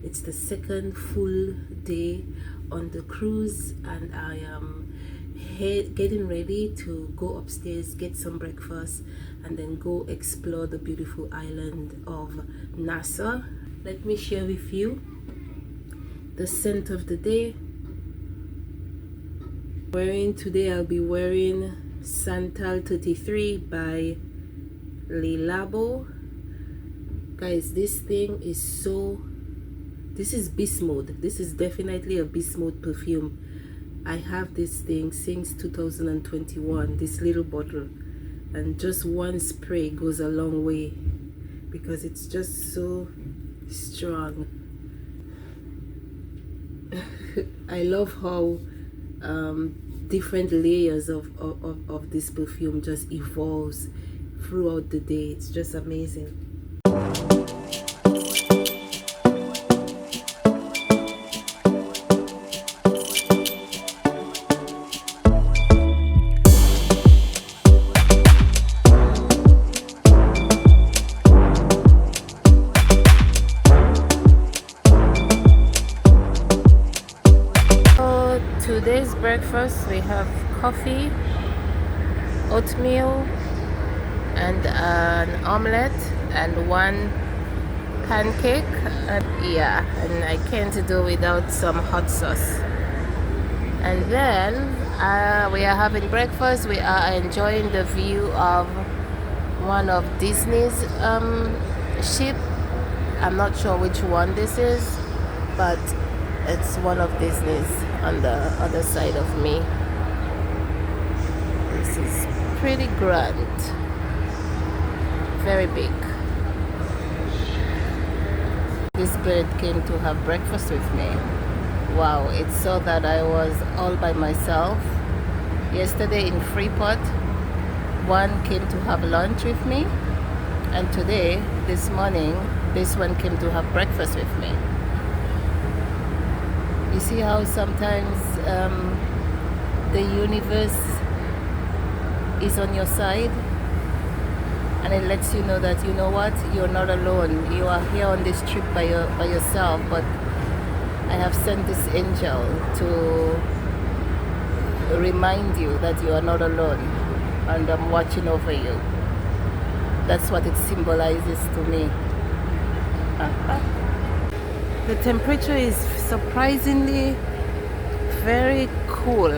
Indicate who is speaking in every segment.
Speaker 1: It's the second full day on the cruise, and I am getting ready to go upstairs, get some breakfast, and then go explore the beautiful island of Nassau. Let me share with you the scent of the day. Today I'll be wearing Santal 33 by Le Labo. Guys, this thing is this is beast mode. This is definitely a beast mode perfume. I have this thing since 2021, this little bottle, and just one spray goes a long way because it's just so strong. I love how different layers of this perfume just evolves throughout the day. It's just amazing. Today's breakfast, we have coffee, oatmeal, and an omelette, and one pancake. And I can't do without some hot sauce. And then we are having breakfast. We are enjoying the view of one of Disney's ship. I'm not sure which one this is, but it's one of Disney's on the other side of me. This is pretty grand, very big. This bird came to have breakfast with me. Wow, it saw that I was all by myself. Yesterday in Freeport, one came to have lunch with me, and today, this morning, this one came to have breakfast with me. You see how sometimes the universe is on your side, and it lets you know that, you know what, you're not alone. You are here on this trip by yourself, but I have sent this angel to remind you that you are not alone, and I'm watching over you. That's what it symbolizes to me. The temperature is surprisingly very cool.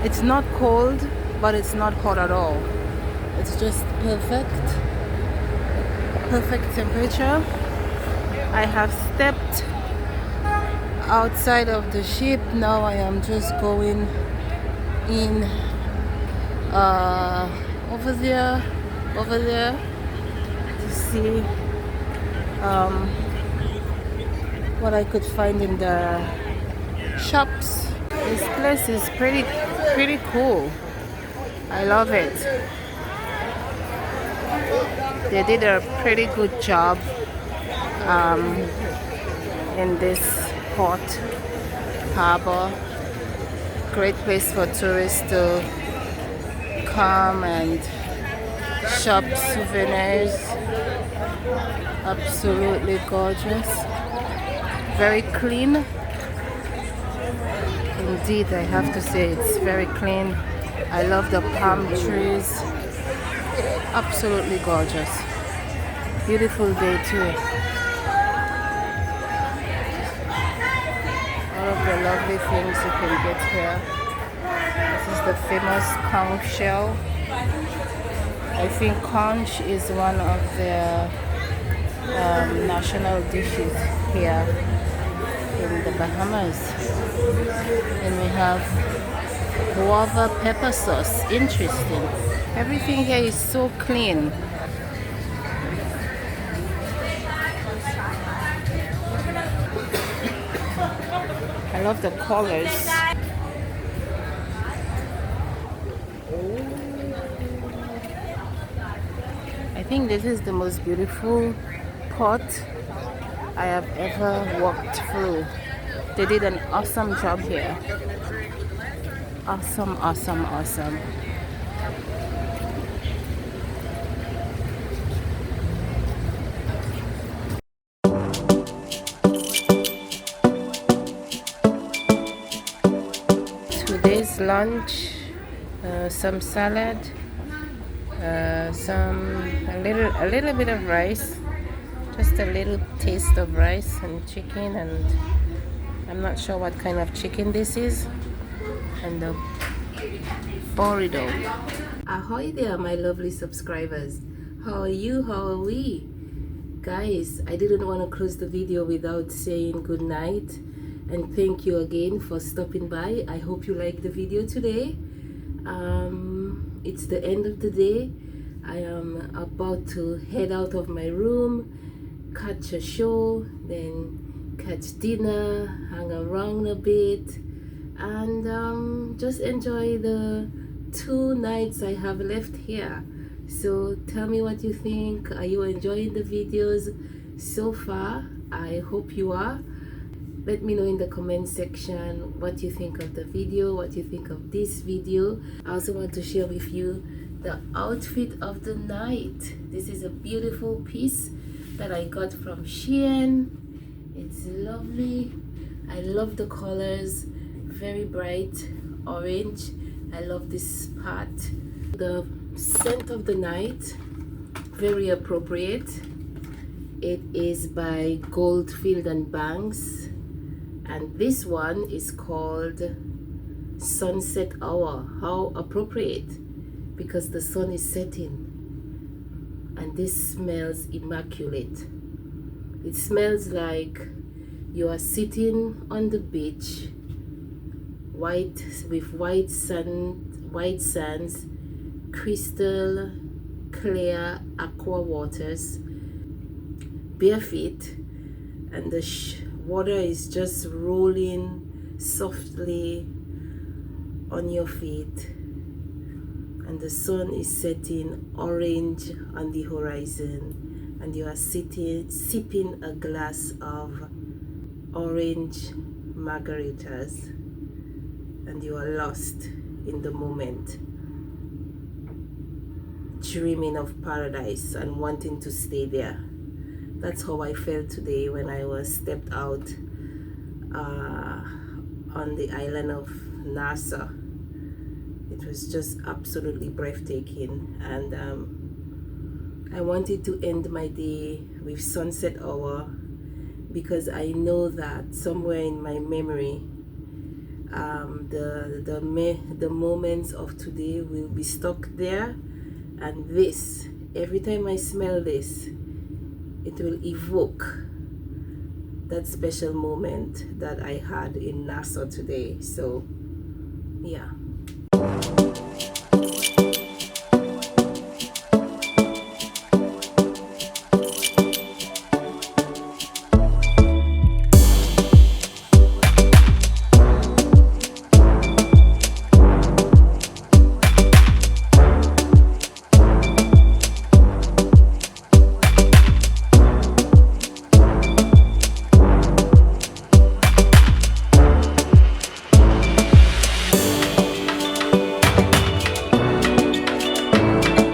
Speaker 1: It's not cold, but it's not hot at all. It's just perfect temperature. I have stepped outside of the ship. Now I am just going in over there to see what I could find in the shops. This place is pretty cool. I love it. They did a pretty good job in this port harbor. Great place for tourists to come and shop souvenirs. Absolutely gorgeous. Very clean. Indeed, I have to say it's very clean. I love the palm trees. Absolutely gorgeous. Beautiful day too. All of the lovely things you can get here. This is the famous conch shell. I think conch is one of their national dishes here in the Bahamas. And we have guava pepper sauce. Interesting. Everything here is so clean. I love the colors. I think this is the most beautiful port I have ever walked through. They did an awesome job here. Awesome. lunch, some salad, a little bit of rice, just a little taste of rice and chicken, and I'm not sure what kind of chicken this is, and the burrito. Ahoy there, my lovely subscribers. How are you? How are we? Guys, I didn't want to close the video without saying good night and thank you again for stopping by. I hope you like the video today. It's the end of the day. I am about to head out of my room, catch a show, then catch dinner, hang around a bit, and just enjoy the 2 nights I have left here. So tell me what you think. Are you enjoying the videos so far? I hope you are. Let me know in the comment section what you think of the video, what you think of this video. I also want to share with you the outfit of the night. This is a beautiful piece that I got from Shein. It's lovely. I love the colors, very bright orange. I love this part. The scent of the night, very appropriate. It is by Goldfield and Banks, and this one is called Sunset Hour. How appropriate, because the sun is setting, and this smells immaculate. It smells like you are sitting on the beach, with white sands, crystal clear aqua waters, bare feet, and the water is just rolling softly on your feet, and the sun is setting orange on the horizon, and you are sipping a glass of orange margaritas, and you are lost in the moment, dreaming of paradise and wanting to stay there. That's how I felt today when I was stepped out on the island of Nassau. It was just absolutely breathtaking, and I wanted to end my day with Sunset Hour, because I know that somewhere in my memory the moments of today will be stuck there, and this, every time I smell this, it will evoke that special moment that I had in Nassau today. So yeah.